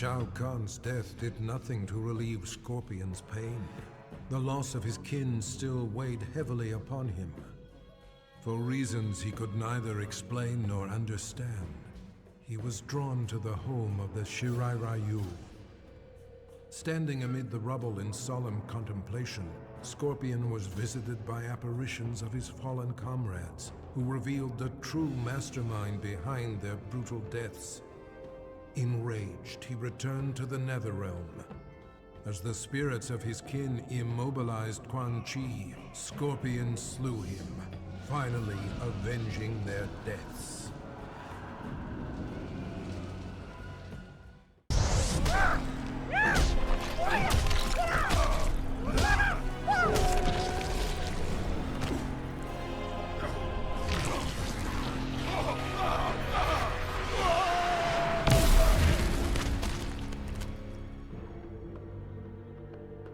Shao Kahn's death did nothing to relieve Scorpion's pain. The loss of his kin still weighed heavily upon him. For reasons he could neither explain nor understand, he was drawn to the home of the Shirai Ryu. Standing amid the rubble in solemn contemplation, Scorpion was visited by apparitions of his fallen comrades, who revealed the true mastermind behind their brutal deaths. Enraged, he returned to the Netherrealm. As the spirits of his kin immobilized Quan Chi, Scorpion slew him, finally avenging their deaths.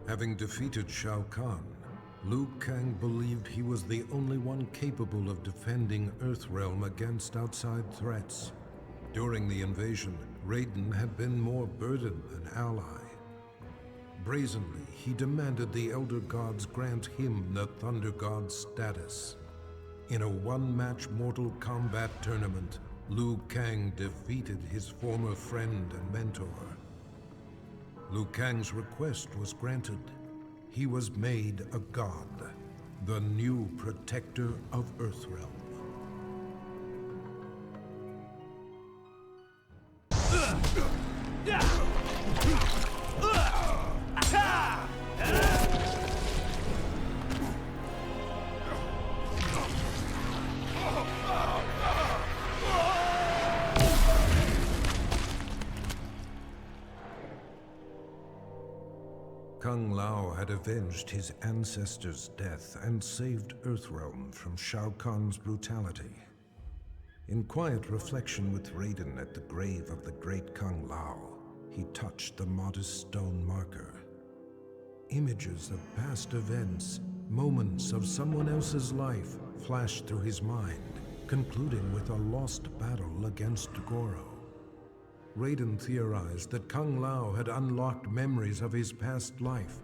Having defeated Shao Kahn, Liu Kang believed he was the only one capable of defending Earthrealm against outside threats. During the invasion, Raiden had been more burden than ally. Brazenly, he demanded the Elder Gods grant him the Thunder God status. In a one-match Mortal Kombat tournament, Liu Kang defeated his former friend and mentor. Liu Kang's request was granted. He was made a god, the new protector of Earthrealm. Kung Lao had avenged his ancestor's death and saved Earthrealm from Shao Kahn's brutality. In quiet reflection with Raiden at the grave of the great Kung Lao, he touched the modest stone marker. Images of past events, moments of someone else's life, flashed through his mind, concluding with a lost battle against Goro. Raiden theorized that Kung Lao had unlocked memories of his past life.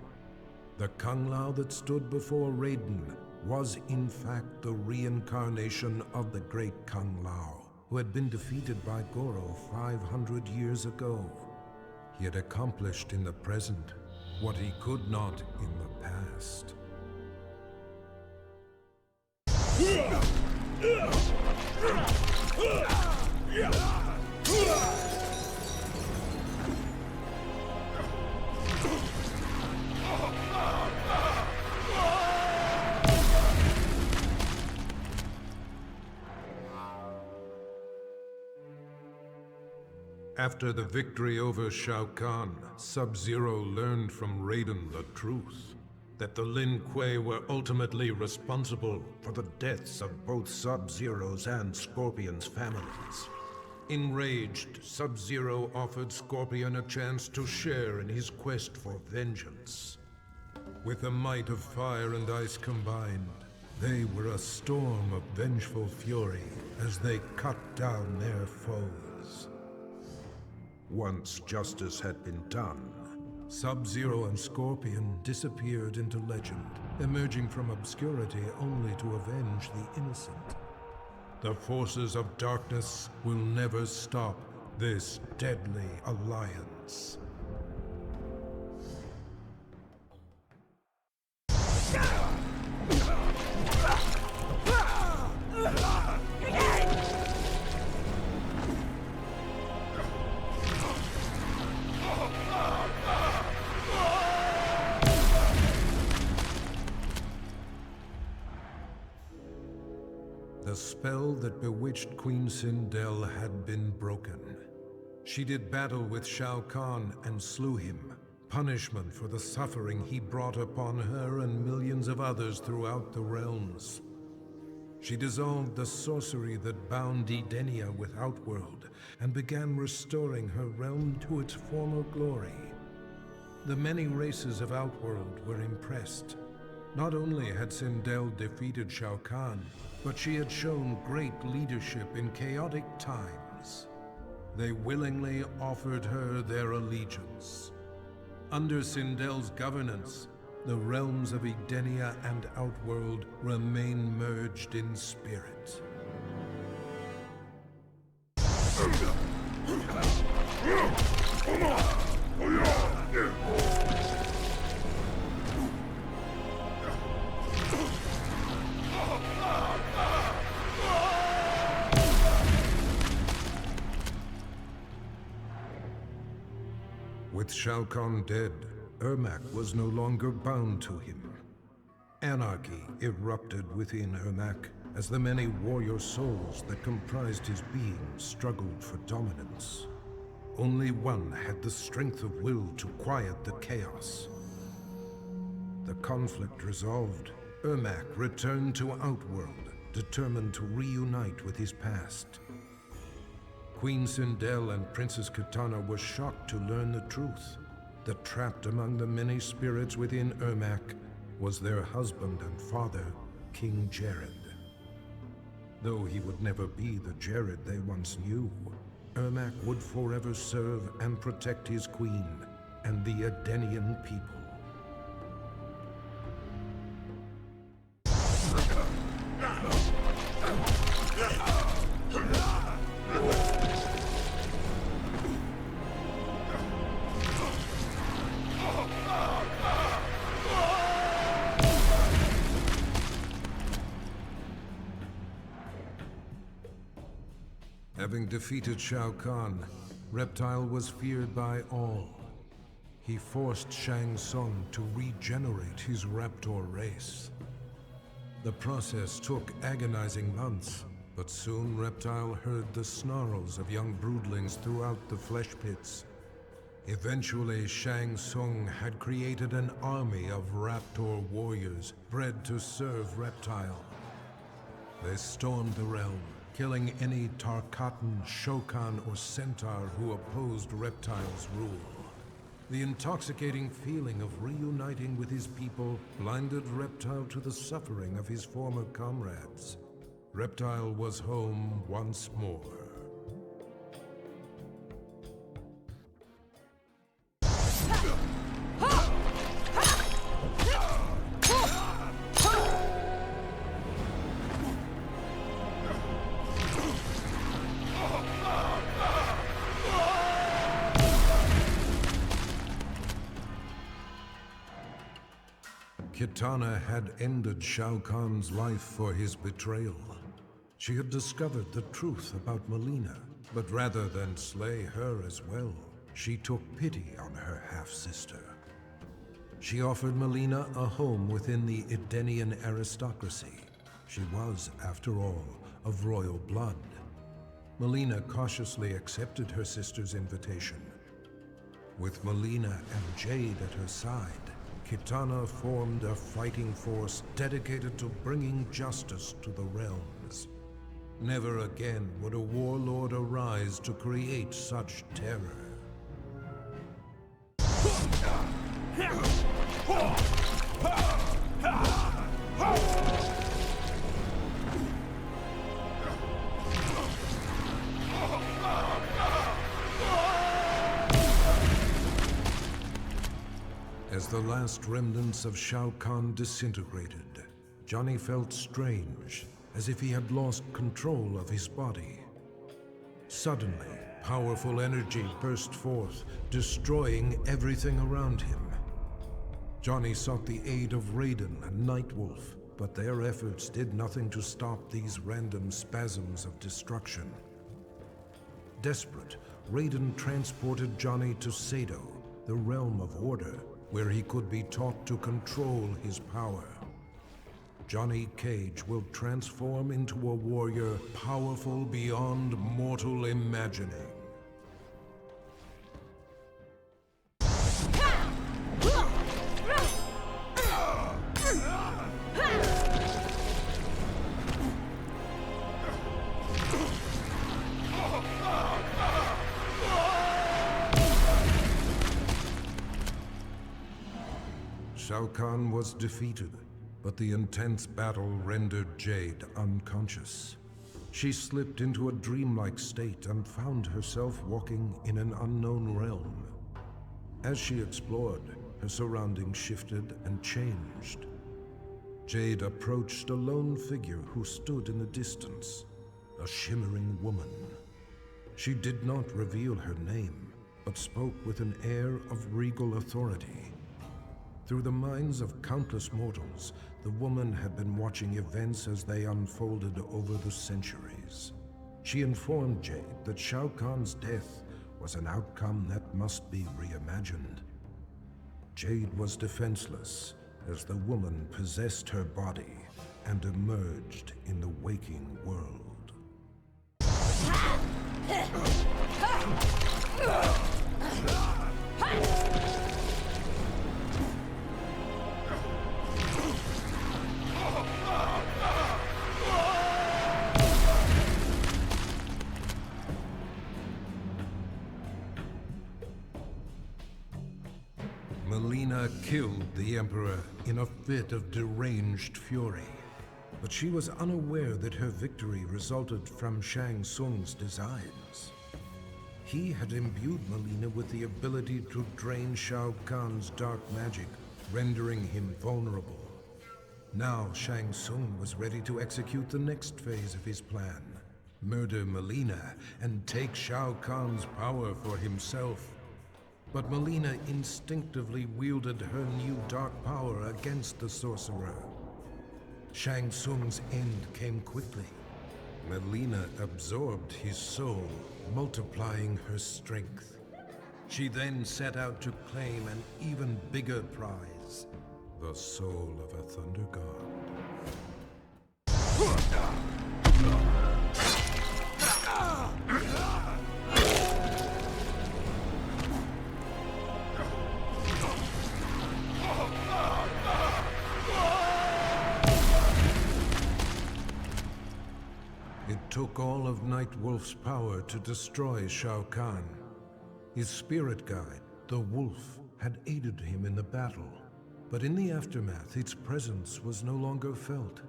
The Kung Lao that stood before Raiden was in fact the reincarnation of the great Kung Lao, who had been defeated by Goro 500 years ago. He had accomplished in the present what he could not in the past. After the victory over Shao Kahn, Sub-Zero learned from Raiden the truth, that the Lin Kuei were ultimately responsible for the deaths of both Sub-Zero's and Scorpion's families. Enraged, Sub-Zero offered Scorpion a chance to share in his quest for vengeance. With the might of fire and ice combined, they were a storm of vengeful fury as they cut down their foes. Once justice had been done, Sub-Zero and Scorpion disappeared into legend, emerging from obscurity only to avenge the innocent. The forces of darkness will never stop this deadly alliance. The spell that bewitched Queen Sindel had been broken. She did battle with Shao Kahn and slew him, punishment for the suffering he brought upon her and millions of others throughout the realms. She dissolved the sorcery that bound Edenia with Outworld and began restoring her realm to its former glory. The many races of Outworld were impressed. Not only had Sindel defeated Shao Kahn, but she had shown great leadership in chaotic times. They willingly offered her their allegiance. Under Sindel's governance, the realms of Edenia and Outworld remain merged in spirit. With Shao Kahn dead, Ermac was no longer bound to him. Anarchy erupted within Ermac as the many warrior souls that comprised his being struggled for dominance. Only one had the strength of will to quiet the chaos. The conflict resolved, Ermac returned to Outworld, determined to reunite with his past. Queen Sindel and Princess Kitana were shocked to learn the truth, that trapped among the many spirits within Ermac was their husband and father, King Jared. Though he would never be the Jared they once knew, Ermac would forever serve and protect his queen and the Edenian people. Having defeated Shao Kahn, Reptile was feared by all. He forced Shang Tsung to regenerate his Raptor race. The process took agonizing months, but soon Reptile heard the snarls of young broodlings throughout the flesh pits. Eventually, Shang Tsung had created an army of Raptor warriors bred to serve Reptile. They stormed the realm, killing any Tarkatan, Shokan, or Centaur who opposed Reptile's rule. The intoxicating feeling of reuniting with his people blinded Reptile to the suffering of his former comrades. Reptile was home once more. Kitana had ended Shao Kahn's life for his betrayal. She had discovered the truth about Mileena, but rather than slay her as well, she took pity on her half-sister. She offered Mileena a home within the Edenian aristocracy. She was, after all, of royal blood. Mileena cautiously accepted her sister's invitation. With Mileena and Jade at her side, Kitana formed a fighting force dedicated to bringing justice to the realms. Never again would a warlord arise to create such terror. As the last remnants of Shao Kahn disintegrated, Johnny felt strange, as if he had lost control of his body. Suddenly, powerful energy burst forth, destroying everything around him. Johnny sought the aid of Raiden and Nightwolf, but their efforts did nothing to stop these random spasms of destruction. Desperate, Raiden transported Johnny to Sado, the realm of order, where he could be taught to control his power. Johnny Cage will transform into a warrior powerful beyond mortal imagining. Shao Kahn was defeated, but the intense battle rendered Jade unconscious. She slipped into a dreamlike state and found herself walking in an unknown realm. As she explored, her surroundings shifted and changed. Jade approached a lone figure who stood in the distance, a shimmering woman. She did not reveal her name, but spoke with an air of regal authority. Through the minds of countless mortals, the woman had been watching events as they unfolded over the centuries. She informed Jade that Shao Kahn's death was an outcome that must be reimagined. Jade was defenseless as the woman possessed her body and emerged in the waking world. Mileena killed the Emperor in a fit of deranged fury, but she was unaware that her victory resulted from Shang Tsung's designs. He had imbued Mileena with the ability to drain Shao Kahn's dark magic, rendering him vulnerable. Now Shang Tsung was ready to execute the next phase of his plan, murder Mileena and take Shao Kahn's power for himself. But Mileena instinctively wielded her new dark power against the sorcerer. Shang Tsung's end came quickly. Mileena absorbed his soul, multiplying her strength. She then set out to claim an even bigger prize, the soul of a Thunder God. It took all of Nightwolf's power to destroy Shao Kahn. His spirit guide, the Wolf, had aided him in the battle, but in the aftermath, its presence was no longer felt.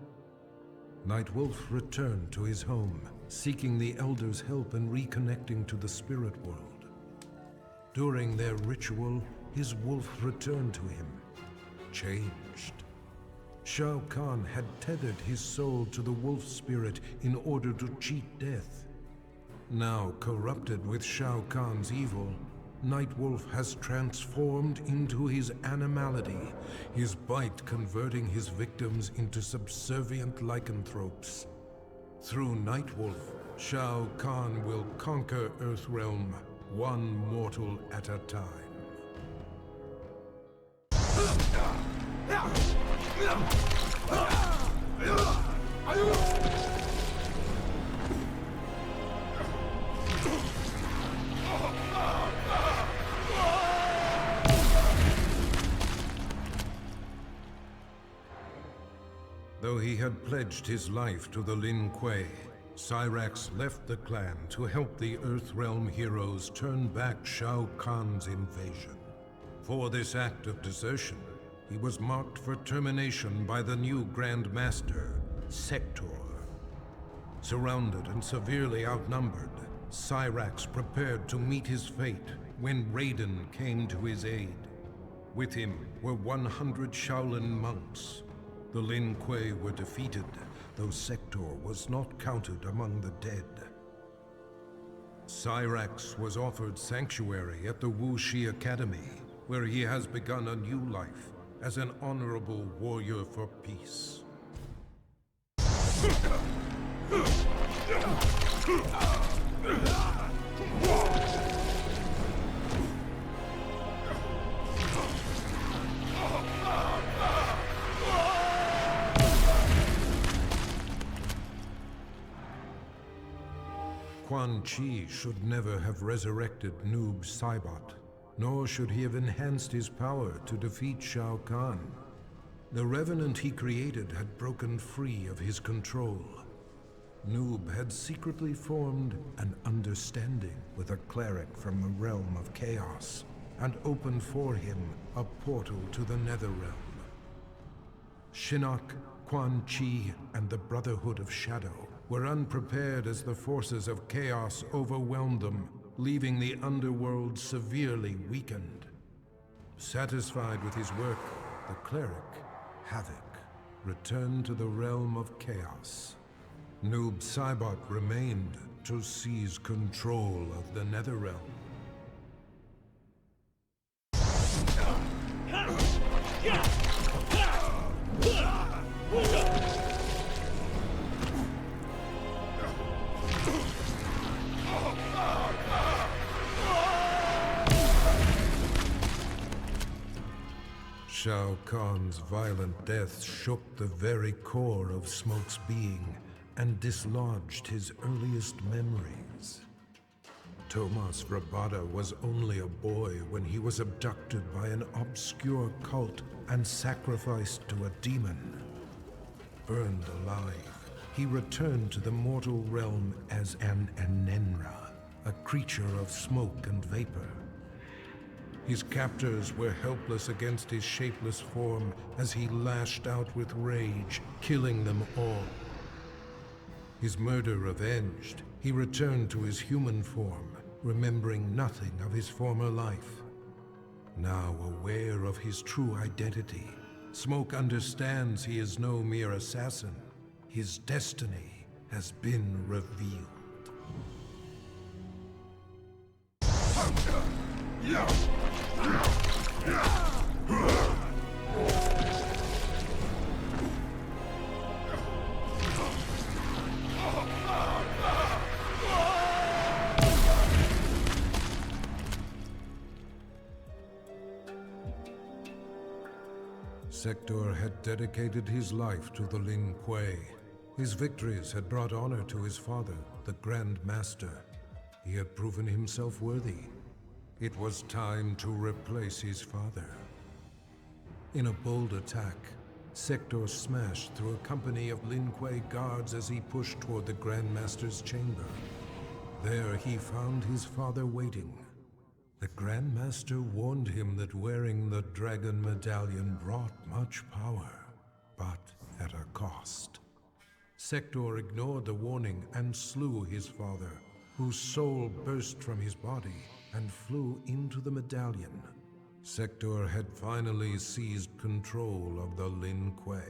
Nightwolf returned to his home, seeking the Elder's help in reconnecting to the spirit world. During their ritual, his wolf returned to him, changed. Shao Kahn had tethered his soul to the wolf spirit in order to cheat death. Now corrupted with Shao Kahn's evil, Nightwolf has transformed into his animality, his bite converting his victims into subservient lycanthropes. Through Nightwolf, Shao Kahn will conquer Earthrealm, one mortal at a time. Though he had pledged his life to the Lin Kuei, Cyrax left the clan to help the Earthrealm heroes turn back Shao Kahn's invasion. For this act of desertion, he was marked for termination by the new Grand Master, Sector. Surrounded and severely outnumbered, Cyrax prepared to meet his fate when Raiden came to his aid. With him were 100 Shaolin monks. The Lin Kuei were defeated, though Sector was not counted among the dead. Cyrax was offered sanctuary at the Wuxi Academy, where he has begun a new life as an honorable warrior for peace. Quan Chi should never have resurrected Noob Saibot, nor should he have enhanced his power to defeat Shao Kahn. The Revenant he created had broken free of his control. Noob had secretly formed an understanding with a cleric from the realm of chaos, and opened for him a portal to the Netherrealm. Shinnok, Quan Chi, and the Brotherhood of Shadow were unprepared as the forces of chaos overwhelmed them, leaving the underworld severely weakened. Satisfied with his work, the cleric, Havoc, returned to the realm of chaos. Noob Saibot remained to seize control of the Netherrealm. Shao Kahn's violent death shook the very core of Smoke's being and dislodged his earliest memories. Tomas Rabada was only a boy when he was abducted by an obscure cult and sacrificed to a demon. Burned alive, he returned to the mortal realm as an Anenra, a creature of smoke and vapor. His captors were helpless against his shapeless form as he lashed out with rage, killing them all. His murder avenged, he returned to his human form, remembering nothing of his former life. Now aware of his true identity, Smoke understands he is no mere assassin. His destiny has been revealed. Sector had dedicated his life to the Lin Kuei. His victories had brought honor to his father, the Grand Master. He had proven himself worthy. It was time to replace his father. In a bold attack, Sector smashed through a company of Lin Kuei guards as he pushed toward the Grand Master's chamber. There he found his father waiting. The Grand Master warned him that wearing the Dragon Medallion brought much power, but at a cost. Sector ignored the warning and slew his father, whose soul burst from his body and flew into the medallion. Sector had finally seized control of the Lin Kuei.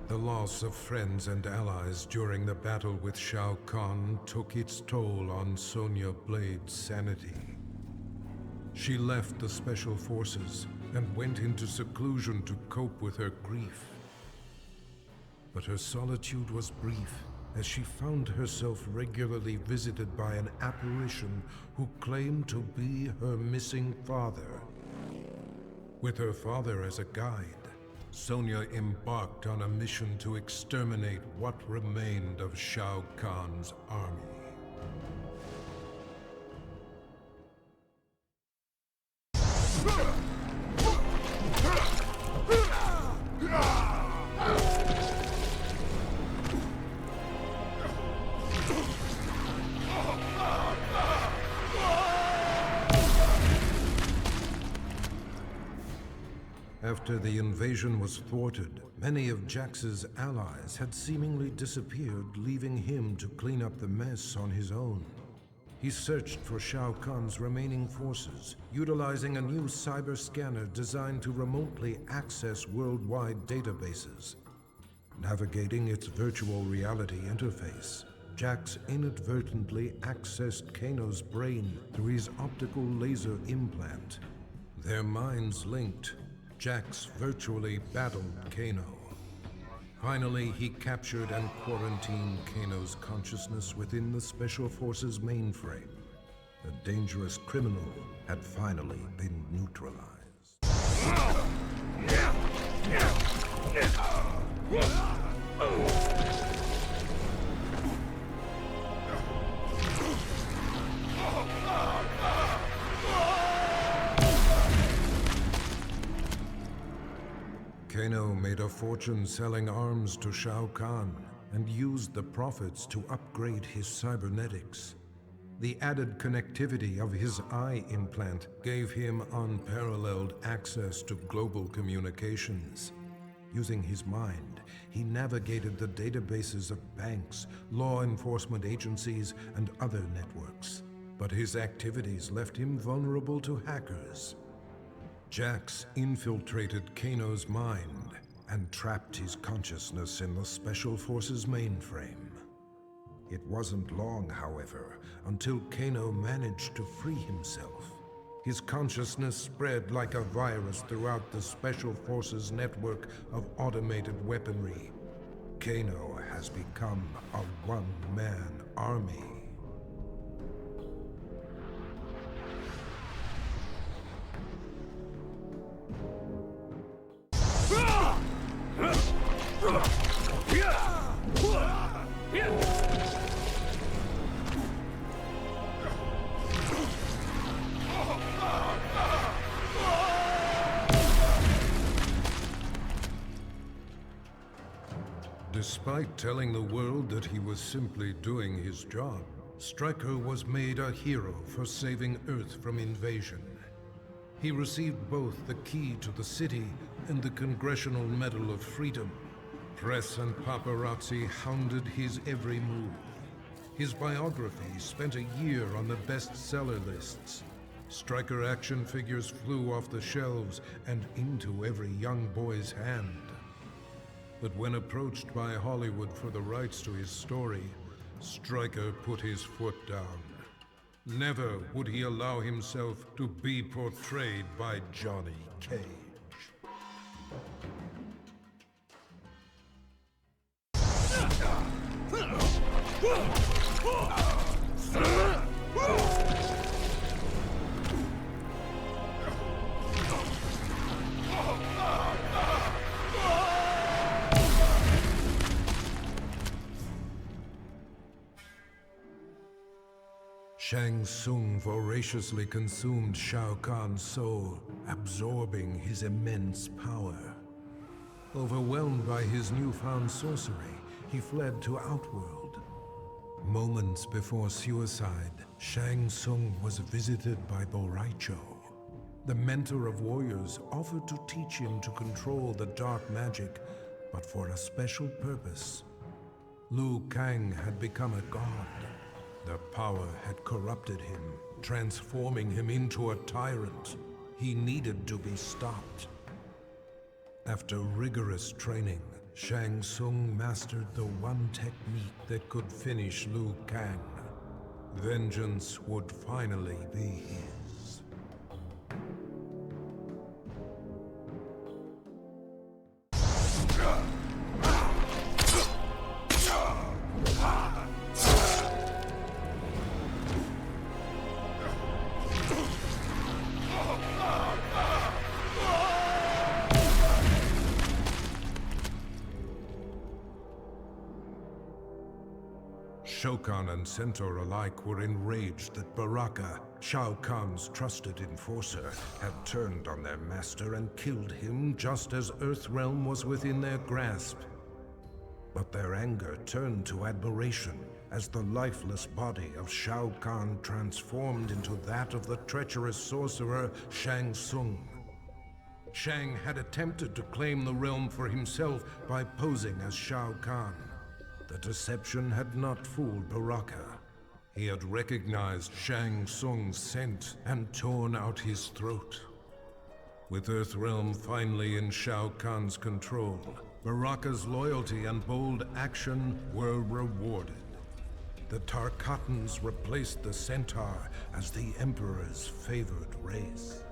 The loss of friends and allies during the battle with Shao Kahn took its toll on Sonya Blade's sanity. She left the Special Forces and went into seclusion to cope with her grief. But her solitude was brief, as she found herself regularly visited by an apparition who claimed to be her missing father. With her father as a guide, Sonya embarked on a mission to exterminate what remained of Shao Kahn's army. After the invasion was thwarted, many of Jax's allies had seemingly disappeared, leaving him to clean up the mess on his own. He searched for Shao Kahn's remaining forces, utilizing a new cyber scanner designed to remotely access worldwide databases. Navigating its virtual reality interface, Jax inadvertently accessed Kano's brain through his optical laser implant. Their minds linked, Jax virtually battled Kano. Finally, he captured and quarantined Kano's consciousness within the Special Forces mainframe. The dangerous criminal had finally been neutralized. Kano made a fortune selling arms to Shao Kahn and used the profits to upgrade his cybernetics. The added connectivity of his eye implant gave him unparalleled access to global communications. Using his mind, he navigated the databases of banks, law enforcement agencies, and other networks. But his activities left him vulnerable to hackers. Jax infiltrated Kano's mind and trapped his consciousness in the Special Forces mainframe. It wasn't long, however, until Kano managed to free himself. His consciousness spread like a virus throughout the Special Forces network of automated weaponry. Kano has become a one-man army. Despite telling the world that he was simply doing his job, Stryker was made a hero for saving Earth from invasion. He received both the key to the city and the Congressional Medal of Freedom. Press and paparazzi hounded his every move. His biography spent a year on the bestseller lists. Stryker action figures flew off the shelves and into every young boy's hand. But when approached by Hollywood for the rights to his story, Stryker put his foot down. Never would he allow himself to be portrayed by Johnny Cage. Shang Tsung voraciously consumed Shao Kahn's soul, absorbing his immense power. Overwhelmed by his newfound sorcery, he fled to Outworld. Moments before suicide, Shang Tsung was visited by Boraicho. The mentor of warriors offered to teach him to control the dark magic, but for a special purpose. Liu Kang had become a god. The power had corrupted him, transforming him into a tyrant. He needed to be stopped. After rigorous training, Shang Tsung mastered the one technique that could finish Liu Kang. Vengeance would finally be his. Shokan and Centaur alike were enraged that Baraka, Shao Kahn's trusted enforcer, had turned on their master and killed him just as Earthrealm was within their grasp. But their anger turned to admiration as the lifeless body of Shao Kahn transformed into that of the treacherous sorcerer Shang Tsung. Shang had attempted to claim the realm for himself by posing as Shao Kahn. The deception had not fooled Baraka. He had recognized Shang Tsung's scent and torn out his throat. With Earthrealm finally in Shao Kahn's control, Baraka's loyalty and bold action were rewarded. The Tarkatans replaced the Centaur as the Emperor's favored race.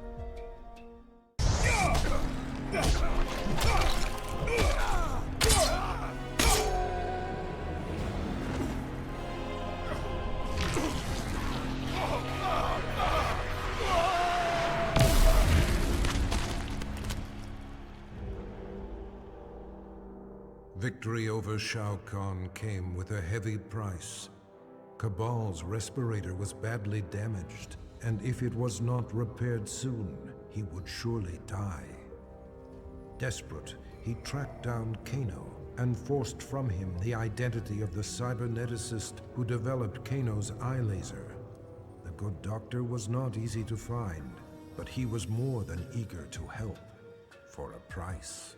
Victory over Shao Kahn came with a heavy price. Cabal's respirator was badly damaged, and if it was not repaired soon, he would surely die. Desperate, he tracked down Kano and forced from him the identity of the cyberneticist who developed Kano's eye laser. The good doctor was not easy to find, but he was more than eager to help, for a price.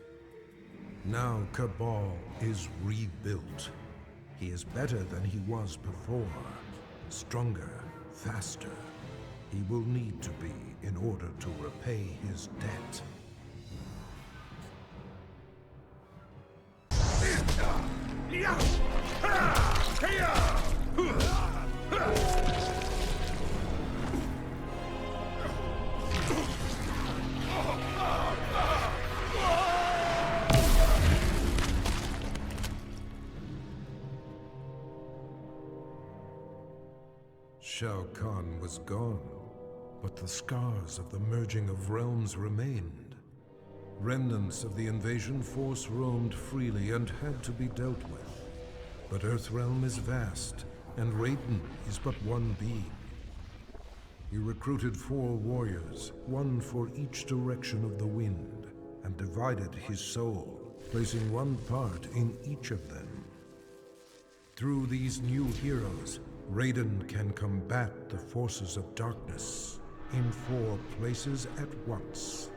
Now Cabal is rebuilt. He is better than he was before, stronger, faster. He will need to be in order to repay his debt. Shao Kahn was gone, but the scars of the merging of realms remained. Remnants of the invasion force roamed freely and had to be dealt with. But Earthrealm is vast, and Raiden is but one being. He recruited 4 warriors, one for each direction of the wind, and divided his soul, placing one part in each of them. Through these new heroes, Raiden can combat the forces of darkness in 4 places at once.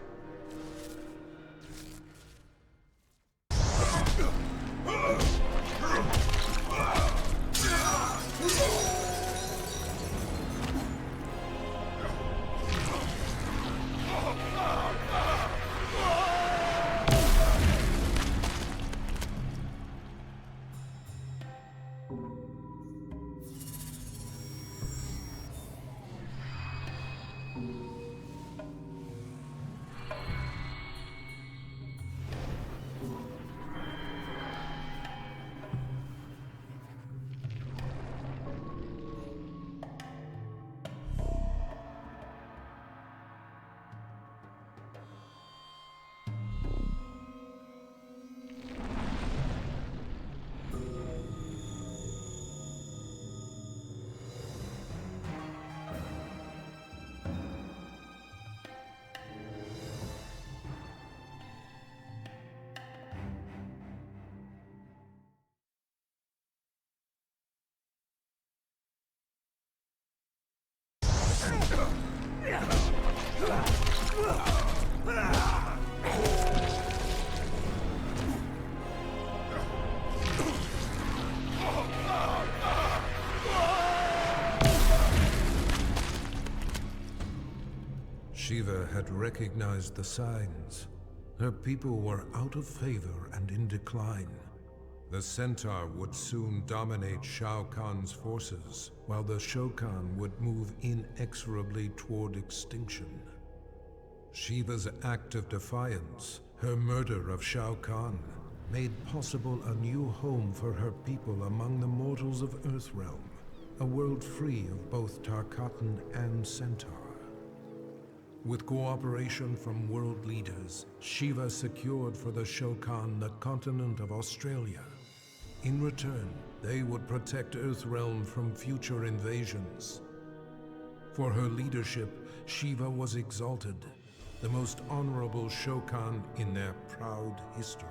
Shiva had recognized the signs. Her people were out of favor and in decline. The Centaur would soon dominate Shao Kahn's forces, while the Shokan would move inexorably toward extinction. Shiva's act of defiance, her murder of Shao Kahn, made possible a new home for her people among the mortals of Earthrealm, a world free of both Tarkatan and Centaur. With cooperation from world leaders, Shiva secured for the Shokan the continent of Australia. In return, they would protect Earthrealm from future invasions. For her leadership, Shiva was exalted, the most honorable Shokan in their proud history.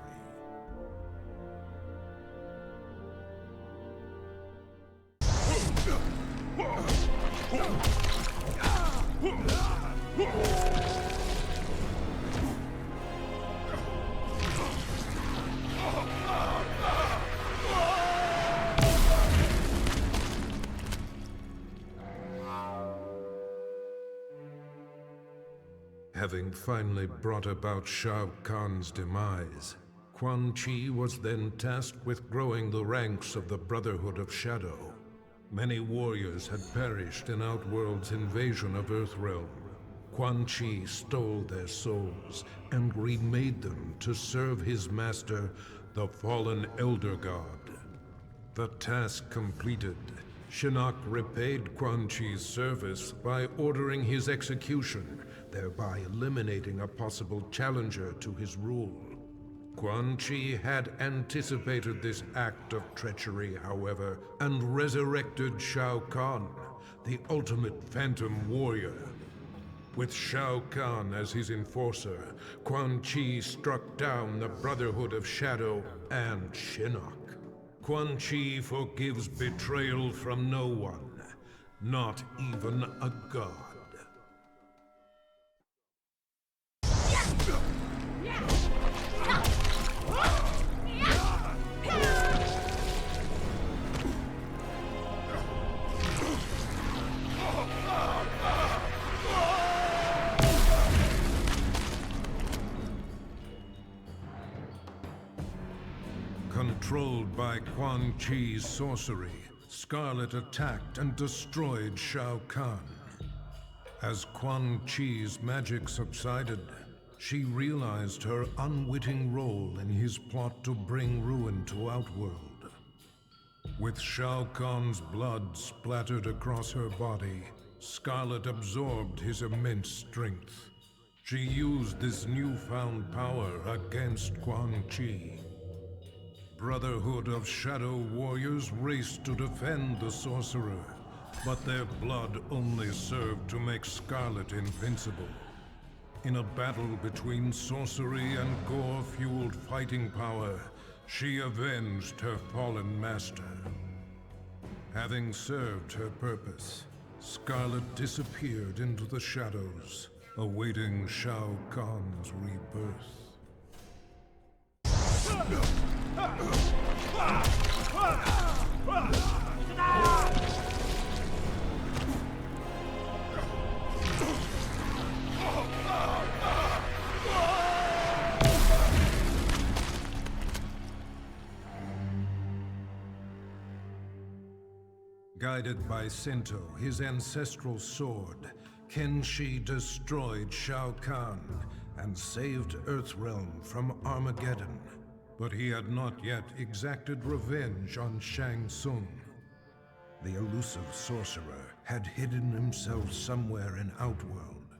Having finally brought about Shao Kahn's demise, Quan Chi was then tasked with growing the ranks of the Brotherhood of Shadow. Many warriors had perished in Outworld's invasion of Earthrealm. Quan Chi stole their souls and remade them to serve his master, the fallen Elder God. The task completed, Shinnok repaid Quan Chi's service by ordering his execution, thereby eliminating a possible challenger to his rule. Quan Chi had anticipated this act of treachery, however, and resurrected Shao Kahn, the ultimate phantom warrior. With Shao Kahn as his enforcer, Quan Chi struck down the Brotherhood of Shadow and Shinnok. Quan Chi forgives betrayal from no one, not even a god. Controlled by Quan Chi's sorcery, Scarlet attacked and destroyed Shao Kahn. As Quan Chi's magic subsided, she realized her unwitting role in his plot to bring ruin to Outworld. With Shao Kahn's blood splattered across her body, Scarlet absorbed his immense strength. She used this newfound power against Quan Chi. Brotherhood of Shadow Warriors raced to defend the sorcerer, but their blood only served to make Scarlet invincible. In a battle between sorcery and gore-fueled fighting power, she avenged her fallen master. Having served her purpose, Scarlet disappeared into the shadows, awaiting Shao Kahn's rebirth. Guided by Sento, his ancestral sword, Kenshi destroyed Shao Kahn and saved Earthrealm from Armageddon. But he had not yet exacted revenge on Shang Tsung. The elusive sorcerer had hidden himself somewhere in Outworld.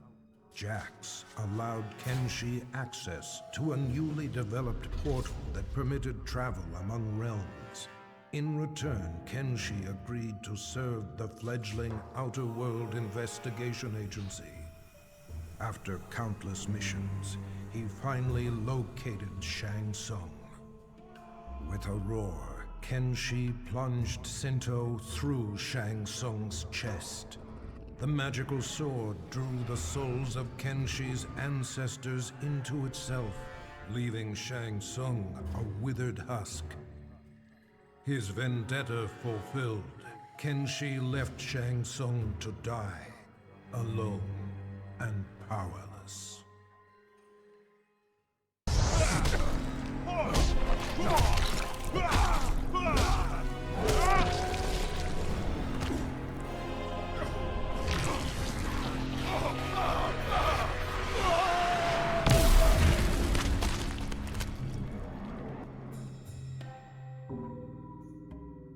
Jax allowed Kenshi access to a newly developed portal that permitted travel among realms. In return, Kenshi agreed to serve the fledgling Outer World Investigation Agency. After countless missions, he finally located Shang Tsung. With a roar, Kenshi plunged Sento through Shang Tsung's chest. The magical sword drew the souls of Kenshi's ancestors into itself, leaving Shang Tsung a withered husk. His vendetta fulfilled, Kenshi left Shang Tsung to die, alone and powerless.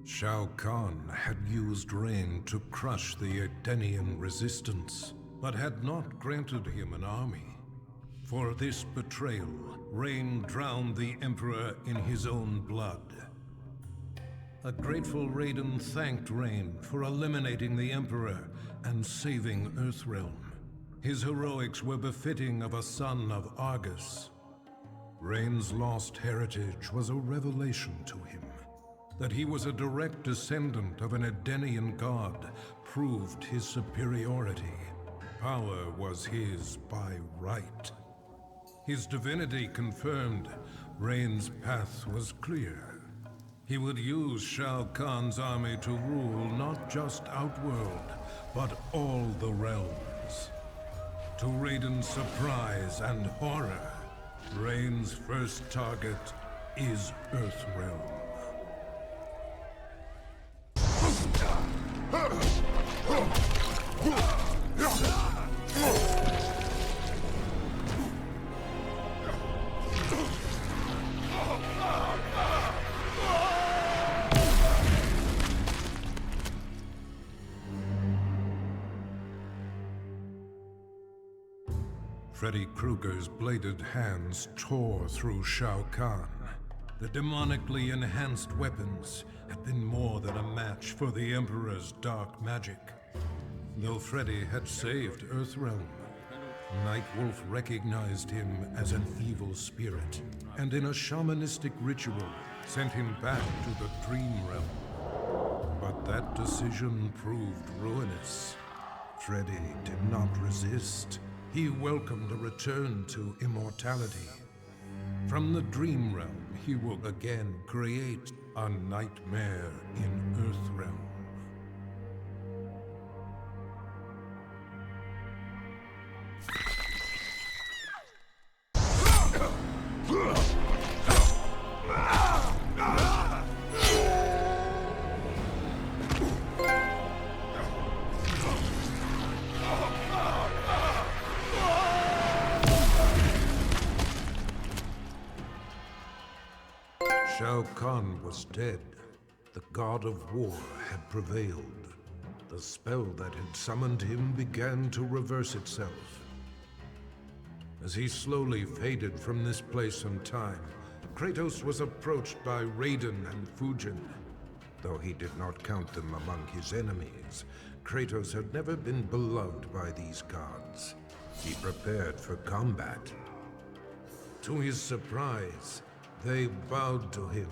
Shao Kahn had used Rain to crush the Edenian resistance, but had not granted him an army. For this betrayal, Rain drowned the Emperor in his own blood. A grateful Raiden thanked Rain for eliminating the Emperor and saving Earthrealm. His heroics were befitting of a son of Argus. Rain's lost heritage was a revelation to him. That he was a direct descendant of an Edenian god proved his superiority. Power was his by right. His divinity confirmed, Rain's path was clear. He would use Shao Kahn's army to rule not just Outworld, but all the realms. To Raiden's surprise and horror, Rain's first target is Earthrealm. Freddy Krueger's bladed hands tore through Shao Kahn. The demonically enhanced weapons had been more than a match for the Emperor's dark magic. Though Freddy had saved Earthrealm, Nightwolf recognized him as an evil spirit, and in a shamanistic ritual, sent him back to the Dream Realm. But that decision proved ruinous. Freddy did not resist. He welcomed a return to immortality. From the Dream Realm, he will again create a nightmare in Earthrealm. Shao Kahn was dead. The god of war had prevailed. The spell that had summoned him began to reverse itself. As he slowly faded from this place and time, Kratos was approached by Raiden and Fujin. Though he did not count them among his enemies, Kratos had never been beloved by these gods. He prepared for combat. To his surprise, they bowed to him,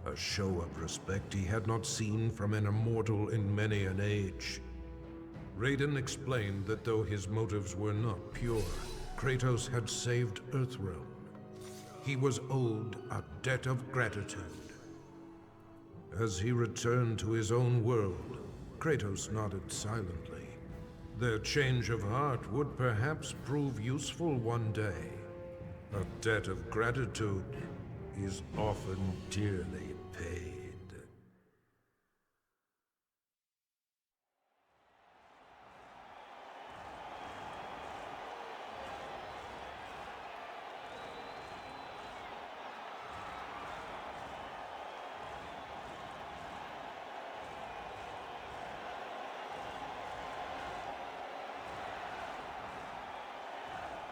a show of respect he had not seen from an immortal in many an age. Raiden explained that though his motives were not pure, Kratos had saved Earthrealm. He was owed a debt of gratitude. As he returned to his own world, Kratos nodded silently. Their change of heart would perhaps prove useful one day. A debt of gratitude is often dearly paid.